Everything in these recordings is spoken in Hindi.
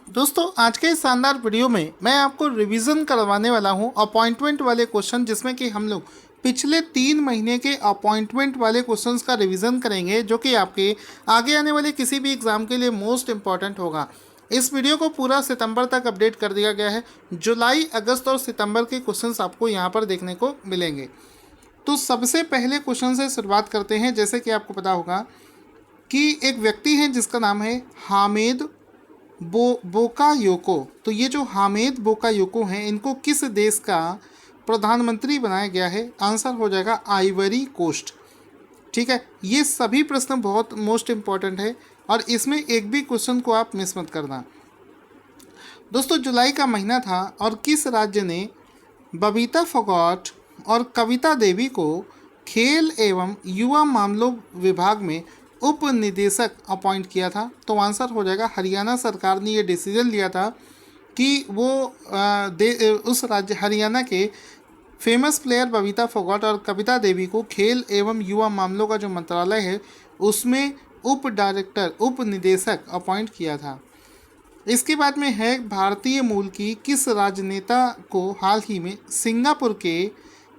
दोस्तों आज के इस शानदार वीडियो में मैं आपको रिवीजन करवाने वाला हूं अपॉइंटमेंट वाले क्वेश्चन, जिसमें कि हम लोग पिछले 3 महीने के अपॉइंटमेंट वाले क्वेश्चंस का रिवीजन करेंगे, जो कि आपके आगे आने वाले किसी भी एग्जाम के लिए मोस्ट इंपॉर्टेंट होगा। इस वीडियो को पूरा सितंबर तक अपडेट कर दिया गया है। जुलाई, अगस्त और सितंबर के क्वेश्चंस आपको यहाँ पर देखने को मिलेंगे। तो सबसे पहले क्वेश्चन से शुरुआत करते हैं। जैसे कि आपको पता होगा कि एक व्यक्ति है जिसका नाम है हामिद बोकायोको। तो ये जो हामिद बोकायोको हैं, इनको किस देश का प्रधानमंत्री बनाया गया है? आंसर हो जाएगा आइवरी कोस्ट। ठीक है, ये सभी प्रश्न बहुत मोस्ट इम्पॉर्टेंट है और इसमें एक भी क्वेश्चन को आप मिस मत करना। दोस्तों जुलाई का महीना था और किस राज्य ने बबीता फोगाट और कविता देवी को खेल एवं युवा मामलों विभाग में उप निदेशक अपॉइंट किया था? तो आंसर हो जाएगा हरियाणा सरकार ने ये डिसीजन लिया था कि वो उस राज्य हरियाणा के फेमस प्लेयर बबीता फोगाट और कविता देवी को खेल एवं युवा मामलों का जो मंत्रालय है उसमें उप डायरेक्टर, उप निदेशक अपॉइंट किया था। इसके बाद में है भारतीय मूल की किस राजनेता को हाल ही में सिंगापुर के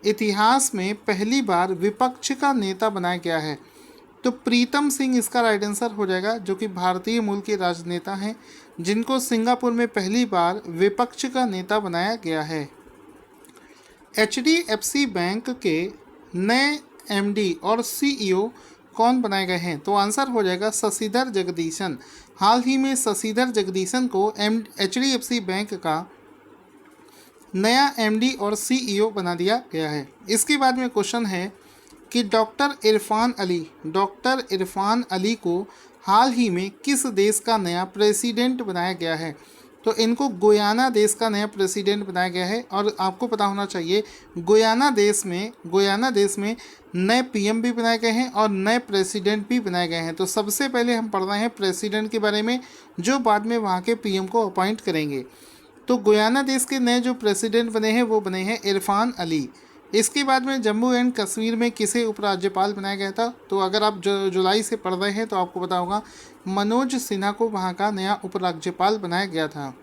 इतिहास में पहली बार विपक्ष का नेता बनाया गया है? तो प्रीतम सिंह इसका राइट आंसर हो जाएगा, जो कि भारतीय मूल के राजनेता हैं जिनको सिंगापुर में पहली बार विपक्ष का नेता बनाया गया है। HDFC बैंक के नए MD और CEO कौन बनाए गए हैं? तो आंसर हो जाएगा शशिधर जगदीशन। हाल ही में शशिधर जगदीशन को HDFC बैंक का नया MD और CEO बना दिया गया है। इसके बाद में क्वेश्चन है कि डॉक्टर इरफान अली को हाल ही में किस देश का नया प्रेसिडेंट बनाया गया है? तो इनको गुयाना देश का नया प्रेसिडेंट बनाया गया है। और आपको पता होना चाहिए गुयाना देश में नए PM भी बनाए गए हैं और नए प्रेसिडेंट भी बनाए गए हैं। तो सबसे पहले हम पढ़ रहे हैं प्रेसिडेंट के बारे में, जो बाद में वहाँ के PM को अपॉइंट करेंगे। तो गुयाना देश के नए जो प्रेसिडेंट बने हैं वो बने हैं इरफान अली। इसके बाद में जम्मू एंड कश्मीर में किसे उपराज्यपाल बनाया गया था? तो अगर आप जुलाई से पढ़ रहे हैं तो आपको पता होगा मनोज सिन्हा को वहाँ का नया उपराज्यपाल बनाया गया था।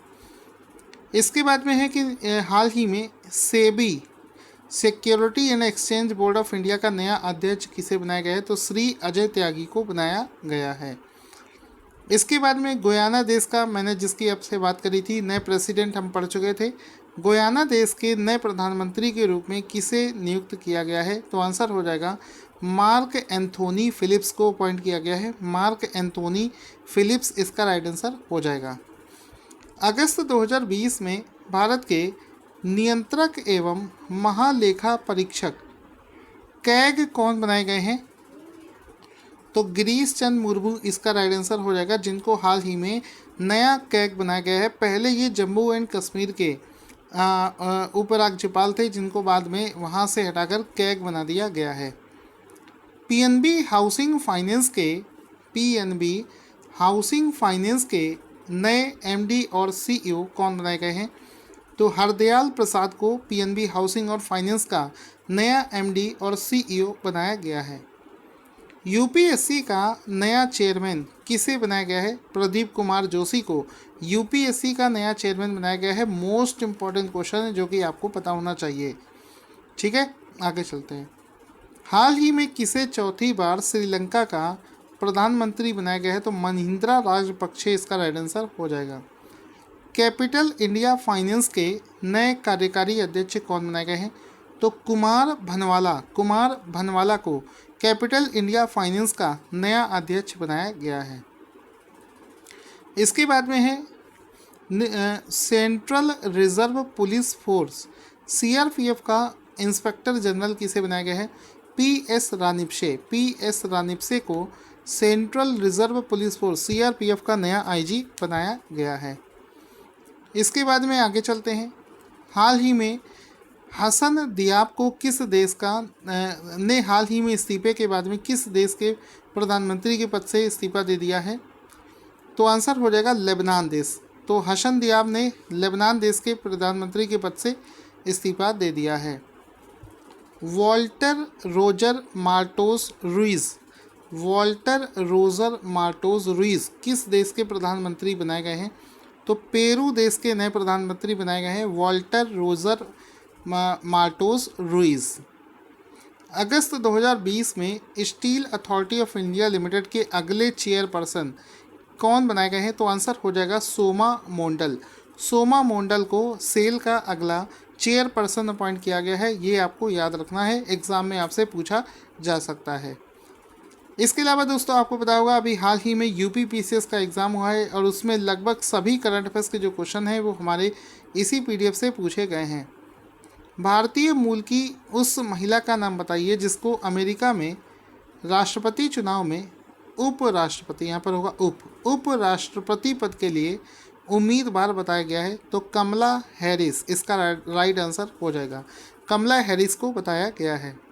इसके बाद में है कि हाल ही में SEBI, security and exchange board of India का नया अध्यक्ष किसे बनाया गया है? तो श्री अजय त्यागी को बनाया गया है। इसके बाद में गुयाना देश का, मैंने जिसकी आपसे बात करी थी, नए प्रेसिडेंट हम पढ़ चुके थे। गुयाना देश के नए प्रधानमंत्री के रूप में किसे नियुक्त किया गया है? तो आंसर हो जाएगा मार्क एंथोनी फिलिप्स को अपॉइंट किया गया है। मार्क एंथोनी फिलिप्स इसका राइट आंसर हो जाएगा। अगस्त 2020 में भारत के नियंत्रक एवं महालेखा परीक्षक कैग कौन बनाए गए हैं? तो गिरीश चंद्र मुर्मू इसका राइट आंसर हो जाएगा, जिनको हाल ही में नया कैग बनाया गया है। पहले ये जम्मू एंड कश्मीर के उपराज्यपाल थे, जिनको बाद में वहाँ से हटाकर कैग बना दिया गया है। पीएनबी हाउसिंग फाइनेंस के नए MD और CEO कौन बनाए गए हैं? तो हरदयाल प्रसाद को पीएनबी हाउसिंग और फाइनेंस का नया MD और CEO बनाया गया है। UPSC का नया चेयरमैन किसे बनाया गया है? प्रदीप कुमार जोशी को UPSC का नया चेयरमैन बनाया गया है। मोस्ट इम्पॉर्टेंट क्वेश्चन है जो कि आपको पता होना चाहिए। ठीक है, आगे चलते हैं। हाल ही में किसे चौथी बार श्रीलंका का प्रधानमंत्री बनाया गया है? तो महिंद्रा राजपक्षे इसका राइट आंसर हो जाएगा। कैपिटल इंडिया फाइनेंस के नए कार्यकारी अध्यक्ष कौन बनाए गए हैं? तो कुमार भनवाला को कैपिटल इंडिया फाइनेंस का नया अध्यक्ष बनाया गया है। इसके बाद में है central reserve police force CRPF का इंस्पेक्टर जनरल किसे बनाया गया है? PS रानिपसे को central reserve police force CRPF का नया IG बनाया गया है। इसके बाद में आगे चलते हैं। हाल ही में हसन दियाब को किस देश का ने हाल ही में इस्तीफे के बाद में किस देश के प्रधानमंत्री के पद से इस्तीफा दे दिया है? तो आंसर हो जाएगा लेबनान देश। तो हसन दियाब ने लेबनान देश के प्रधानमंत्री के पद से इस्तीफा दे दिया है। वॉल्टर रोजर मार्टोज रुइज किस देश के प्रधानमंत्री बनाए गए हैं? तो पेरू देश के नए प्रधानमंत्री बनाए गए हैं वॉल्टर रोजर मार्टोस रुइज। अगस्त 2020 में steel authority of India limited के अगले चेयरपर्सन कौन बनाए गए हैं? तो आंसर हो जाएगा सोमा मोंडल। सोमा मोंडल को सेल का अगला चेयरपर्सन अपॉइंट किया गया है, ये आपको याद रखना है, एग्जाम में आपसे पूछा जा सकता है। इसके अलावा दोस्तों आपको पता होगा अभी हाल ही में यूपीपीसीएस का एग्ज़ाम हुआ है और उसमें लगभग सभी करंट अफेयर्स के जो क्वेश्चन हैं वो हमारे इसी पीडीएफ से पूछे गए हैं। भारतीय मूल की उस महिला का नाम बताइए जिसको अमेरिका में राष्ट्रपति चुनाव में उपराष्ट्रपति, यहाँ पर होगा उपराष्ट्रपति पद के लिए उम्मीदवार बताया गया है। तो कमला हैरिस इसका राइट आंसर हो जाएगा। कमला हैरिस को बताया गया है।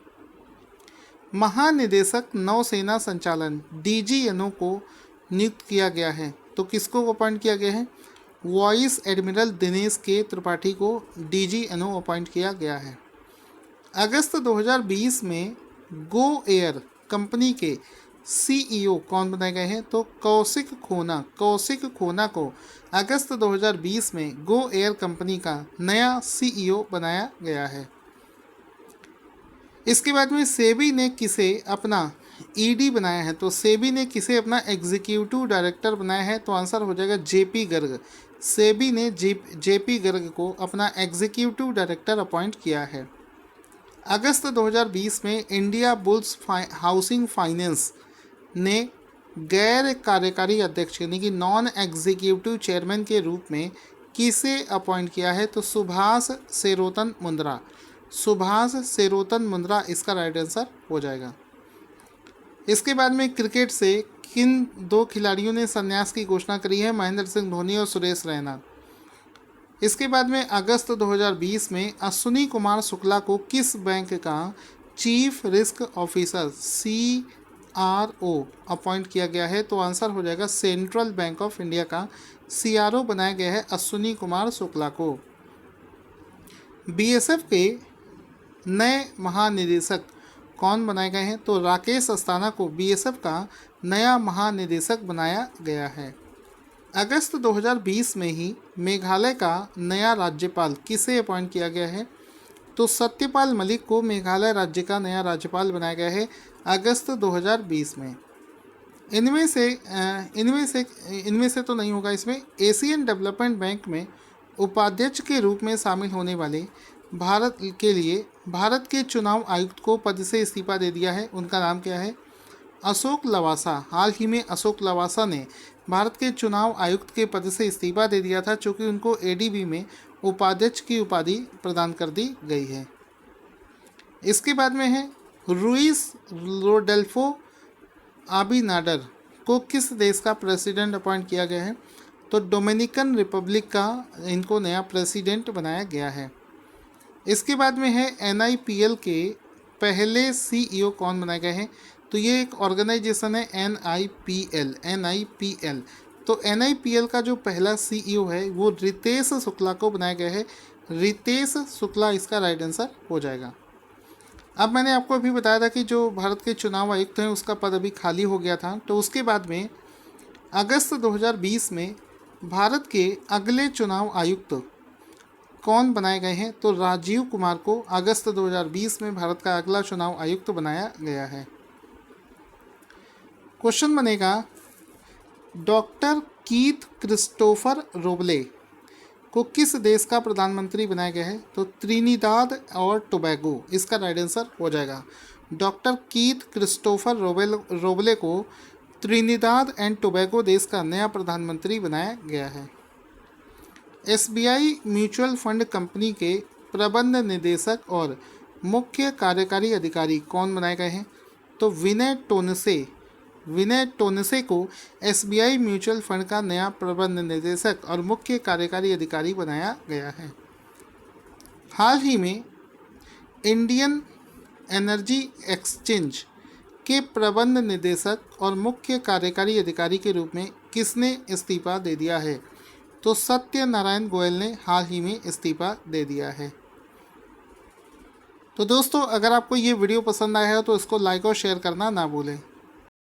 महानिदेशक नौसेना संचालन डीजीएनओ को नियुक्त किया गया है, तो किसको अपॉइंट किया गया है? वाइस एडमिरल दिनेश के त्रिपाठी को डीजीएनओ अपॉइंट किया गया है। अगस्त 2020 में गो एयर कंपनी के सीईओ कौन बनाए गए हैं? तो कौशिक खोना को अगस्त 2020 में गो एयर कंपनी का नया सीईओ बनाया गया है। इसके बाद में सेबी ने किसे अपना ईडी बनाया है? तो सेबी ने किसे अपना एग्जीक्यूटिव डायरेक्टर बनाया है? तो आंसर हो जाएगा जेपी गर्ग। सेबी ने जेपी गर्ग को अपना एग्जीक्यूटिव डायरेक्टर अपॉइंट किया है। अगस्त 2020 में इंडिया बुल्स हाउसिंग फाइनेंस ने गैर कार्यकारी अध्यक्ष यानी कि नॉन एग्जीक्यूटिव चेयरमैन के रूप में किसे अपॉइंट किया है? तो सुभाष सेरोतन मुंद्रा इसका राइट आंसर हो जाएगा। इसके बाद में क्रिकेट से किन दो खिलाड़ियों ने संन्यास की घोषणा करी है? महेंद्र सिंह धोनी और सुरेश रैना। इसके बाद में अगस्त 2020 में अश्विनी कुमार शुक्ला को किस बैंक का chief risk officer CRO appoint किया गया है? तो आंसर हो जाएगा सेंट्रल बैंक ऑफ इंडिया का CRO बनाया गया है अश्विनी कुमार शुक्ला को। BSF के नए महानिदेशक कौन बनाए गए हैं? तो राकेश अस्थाना को BSF का नया महानिदेशक बनाया गया है। अगस्त 2020 में ही मेघालय का नया राज्यपाल किसे अपॉइंट किया गया है? तो सत्यपाल मलिक को मेघालय राज्य का नया राज्यपाल बनाया गया है अगस्त 2020 में। इनमें से तो नहीं होगा इसमें। एशियन डेवलपमेंट बैंक में उपाध्यक्ष के रूप में शामिल होने वाले भारत के चुनाव आयुक्त को पद से इस्तीफा दे दिया है। उनका नाम क्या है? अशोक लवासा। हाल ही में अशोक लवासा ने भारत के चुनाव आयुक्त के पद से इस्तीफा दे दिया था क्योंकि उनको ADB में उपाध्यक्ष की उपाधि प्रदान कर दी गई है। इसके बाद में है रुइस रोडेल्फो आबिनाडर को किस देश का प्रेसिडेंट अपॉइंट किया गया है? तो डोमिनिकन रिपब्लिक का इनको नया प्रेसिडेंट बनाया गया है। इसके बाद में है NIPL के पहले CEO कौन बनाए गए हैं? तो ये एक ऑर्गेनाइजेशन है NIPL। तो NIPL का जो पहला CEO है वो रितेश शुक्ला को बनाया गया है। रितेश शुक्ला इसका राइट आंसर हो जाएगा। अब मैंने आपको अभी बताया था कि जो भारत के चुनाव आयुक्त हैं उसका पद अभी खाली हो गया था। तो उसके बाद में अगस्त 2020 में भारत के अगले चुनाव आयुक्त कौन बनाए गए हैं? तो राजीव कुमार को अगस्त 2020 में भारत का अगला चुनाव आयुक्त बनाया गया है। क्वेश्चन बनेगा डॉक्टर कीथ क्रिस्टोफर रोबले को किस देश का प्रधानमंत्री बनाया गया है? तो त्रिनिदाद और टोबैगो इसका राइट आंसर हो जाएगा। डॉक्टर कीथ क्रिस्टोफर रोबले को त्रिनिदाद एंड टोबैगो देश का नया प्रधानमंत्री बनाया गया है। SBI म्यूचुअल फंड कंपनी के प्रबंध निदेशक और मुख्य कार्यकारी अधिकारी कौन बनाए गए हैं? तो विनय टोनसे को SBI म्यूचुअल फंड का नया प्रबंध निदेशक और मुख्य कार्यकारी अधिकारी बनाया गया है। हाल ही में इंडियन एनर्जी एक्सचेंज के प्रबंध निदेशक और मुख्य कार्यकारी अधिकारी के रूप में किसने इस्तीफा दे दिया है? तो सत्यनारायण गोयल ने हाल ही में इस्तीफा दे दिया है। तो दोस्तों अगर आपको ये वीडियो पसंद आया है तो इसको लाइक और शेयर करना ना भूलें।